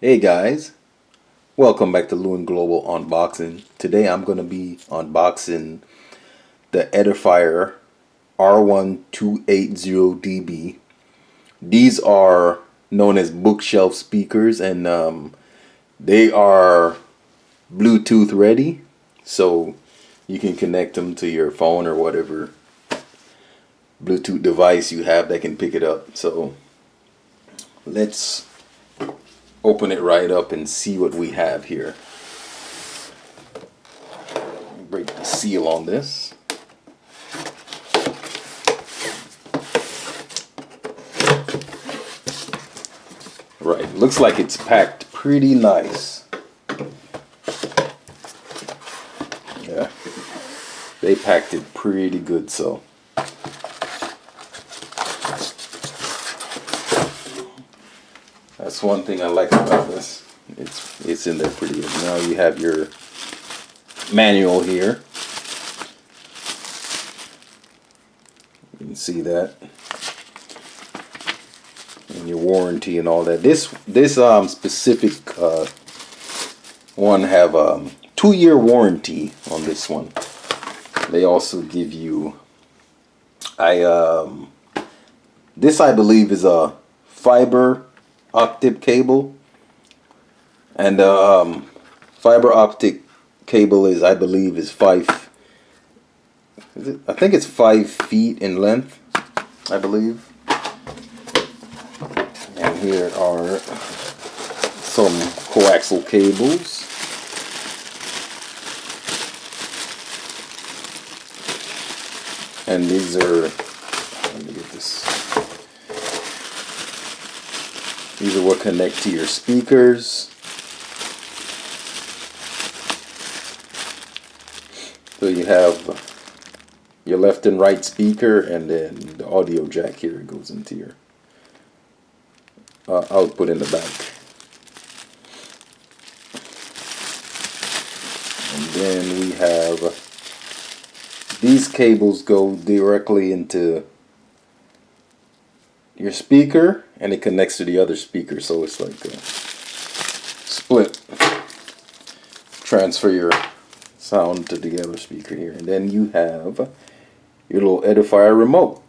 Hey guys, welcome back to Lewin Global Unboxing. Today I'm going to be unboxing the Edifier R1280DB. These are known as bookshelf speakers, and they are Bluetooth ready, so you can connect them to your phone or whatever Bluetooth device you have that can pick it up. So let's open it right up and see what we have here. Break the seal on this. Right, looks like it's packed pretty nice. Yeah, they packed it pretty good, so. That's one thing I like about this. It's in there pretty good. Now you have your manual here. You can see that. And your warranty and all that. This specific one have 2-year warranty on this one. They also give you this I believe is a fiber optic cable, and fiber optic cable is, I believe, is I think it's 5 feet in length, I believe. And here are some coaxial cables. And these are, let me get this. These are what connect to your speakers. So you have your left and right speaker, and then the audio jack here goes into your output in the back. And then we have these cables go directly into your speaker, and it connects to the other speaker, so it's like a split. Transfer your sound to the other speaker here, and then you have your little Edifier remote.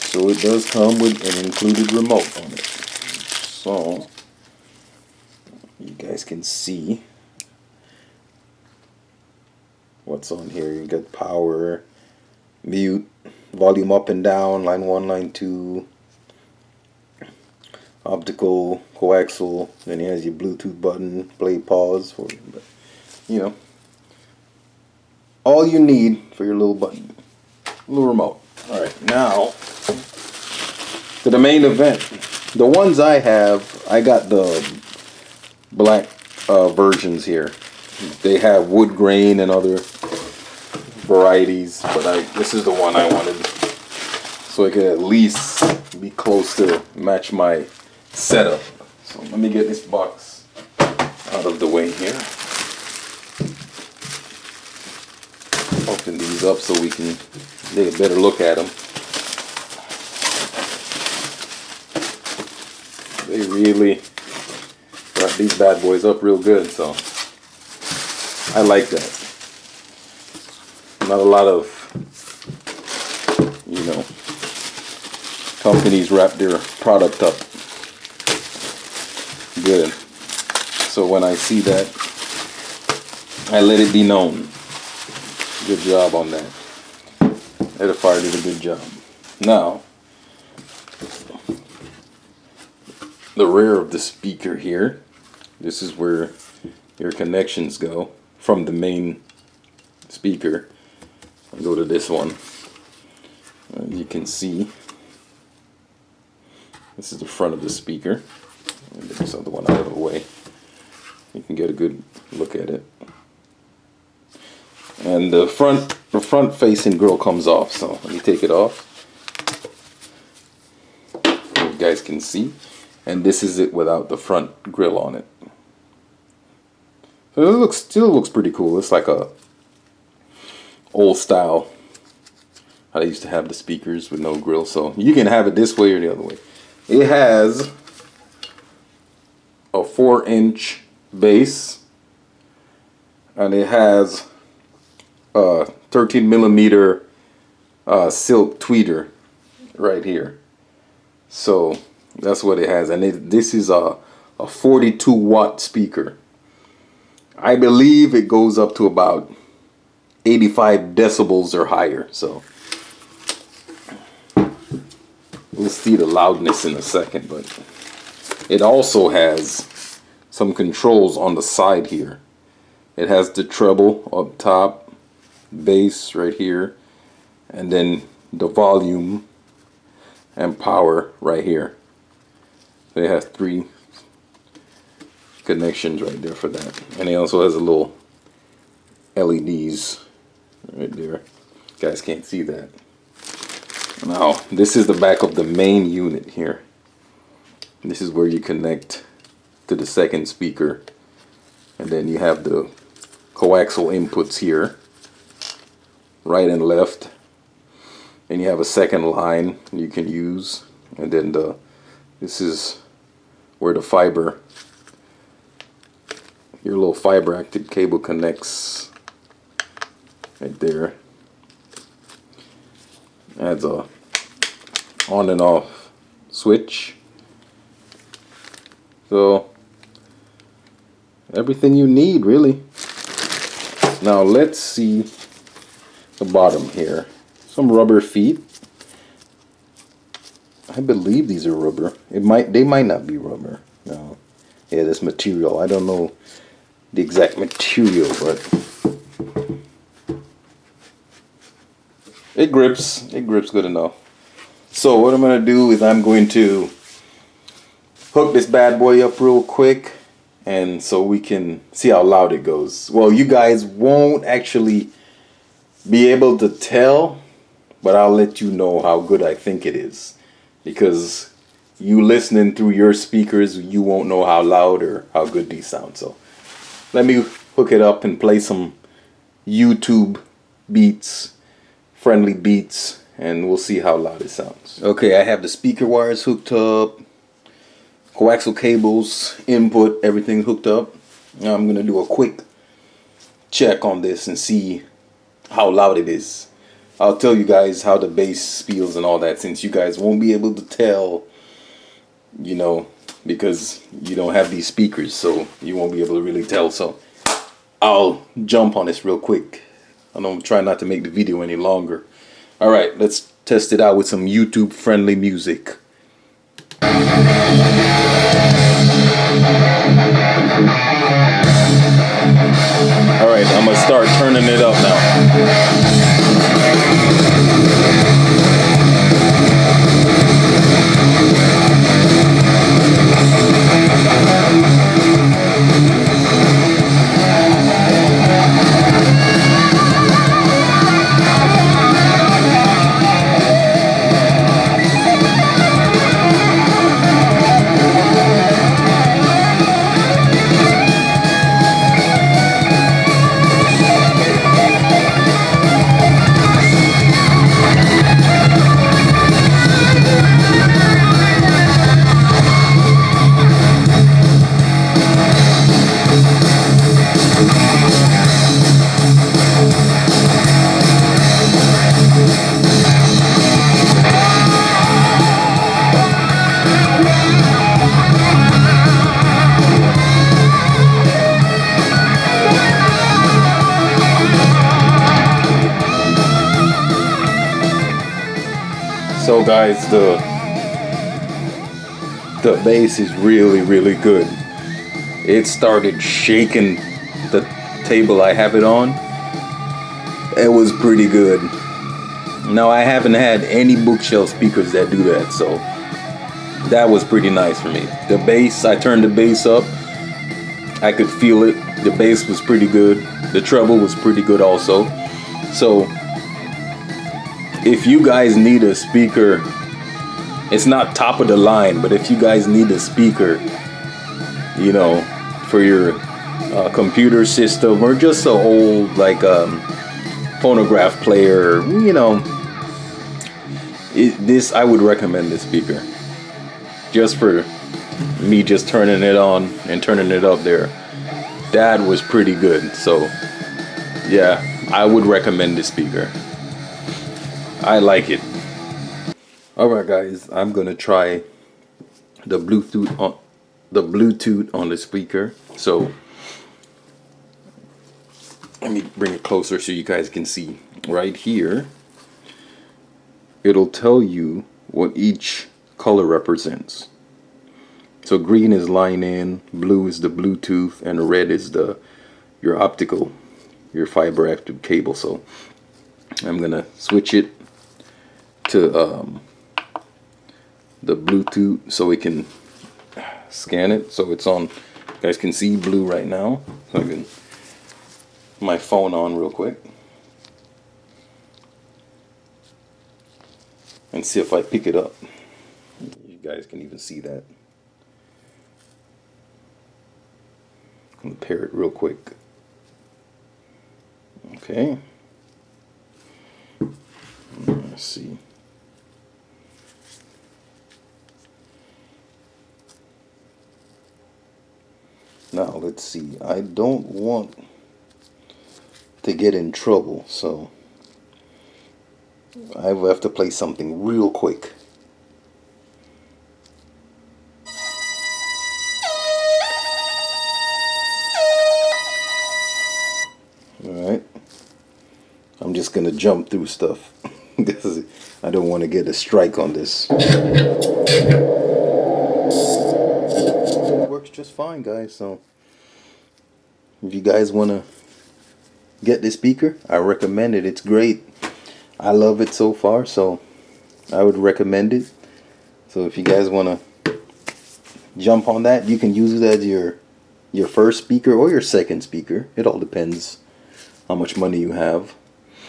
So it does come with an included remote on it. So you guys can see what's on here. You got power, mute, volume up and down, line 1, line 2, optical, coaxial, then it has your Bluetooth button, play, pause, for, you know, all you need for your little button, little remote. Alright, now to the main event. The ones I have, I got the black versions here. They have wood grain and other varieties, but this is the one I wanted, so I could at least be close to match my setup. So let me get this box out of the way here. Open these up so we can take a better look at them. They really got these bad boys up real good, so I like that. Not a lot of, you know, companies wrap their product up good. So when I see that, I let it be known. Good job on that. Edifier did a good job. Now, the rear of the speaker here, this is where your connections go from the main speaker. I'll go to this one. You can see this is the front of the speaker. Get this other one out of the way. You can get a good look at it. And the front facing grill comes off, so let me take it off. You guys can see. And this is it without the front grill on it. So it still looks pretty cool. It's like a old style how they used to have the speakers with no grill. So you can have it this way or the other way. It has a 4-inch base, and it has a 13mm silk tweeter right here. So that's what it has, and this is a 42-watt speaker. I believe it goes up to about 85 decibels or higher. So we'll see the loudness in a second, but it also has some controls on the side here. It has the treble up top, bass right here, and then the volume and power right here. It has 3 connections right there for that, and it also has a little LEDs right there. You guys can't see that. Now this is the back of the main unit here. This is where you connect to the second speaker, and then you have the coaxial inputs here, right and left, and you have a second line you can use, and then this is where the fiber, your little fiber active cable connects right there. Adds a on and off switch. So everything you need, really. Now let's see the bottom here. Some rubber feet. I believe these are rubber. They might not be rubber. No. Yeah, this material. I don't know the exact material, but it grips. It grips good enough. So what I'm gonna do is I'm going to hook this bad boy up real quick, and so we can see how loud it goes. Well, you guys won't actually be able to tell, but I'll let you know how good I think it is, because you listening through your speakers, you won't know how loud or how good these sound. So let me hook it up and play some YouTube beats, friendly beats, and we'll see how loud it sounds. Okay, I have the speaker wires hooked up, coaxial cables, input, everything hooked up. Now I'm gonna do a quick check on this and see how loud it is. I'll tell you guys how the bass feels and all that, since you guys won't be able to tell, you know, because you don't have these speakers, so you won't be able to really tell. So I'll jump on this real quick. I'm trying not to make the video any longer. All right, let's test it out with some YouTube friendly music. All right, I'm gonna start turning it up now. So guys, the bass is really good. It started shaking the table I have it on. It was pretty good. Now I haven't had any bookshelf speakers that do that, so that was pretty nice for me. The bass, I turned the bass up. I could feel it. The bass was pretty good. The treble was pretty good also. So if you guys need a speaker, it's not top of the line, but if you guys need a speaker, you know, for your computer system, or just an old like phonograph player, you know, this, I would recommend this speaker. just for me just turning it on and turning it up there, that was pretty good. So yeah, I would recommend this speaker. I like it. Alright guys, I'm gonna try the Bluetooth on the speaker. So let me bring it closer so you guys can see. Right here, it'll tell you what each color represents. So green is line in, blue is the Bluetooth, and red is your optical, your fiber optic cable. So I'm gonna switch it to the Bluetooth so we can scan it. So it's on. You guys can see blue right now. So I can my phone on real quick and see if I pick it up. You guys can even see that. Compare it real quick. Okay. Let's see. Now let's see. I don't want to get in trouble, so I have to play something real quick. Alright. I'm just gonna jump through stuff. I don't want to get a strike on this. It works just fine, guys. So if you guys want to get this speaker, I recommend it. It's great. I love it so far, so I would recommend it. So if you guys want to jump on that, you can use it as your first speaker or your second speaker. It all depends how much money you have.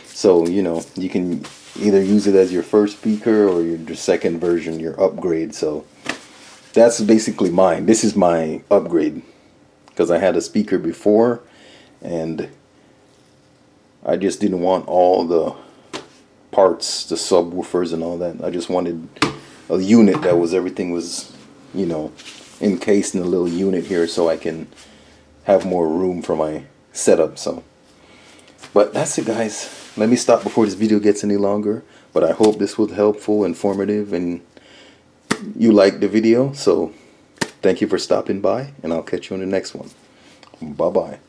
So you know, you can either use it as your first speaker or your second version, your upgrade. So that's basically mine. This is my upgrade because I had a speaker before and I just didn't want all the parts, the subwoofers and all that. I just wanted a unit that was, everything was, you know, encased in a little unit here so I can have more room for my setup. So, but that's it, guys. Let me stop before this video gets any longer. But I hope this was helpful, informative, and you liked the video. So thank you for stopping by, and I'll catch you on the next one. Bye-bye.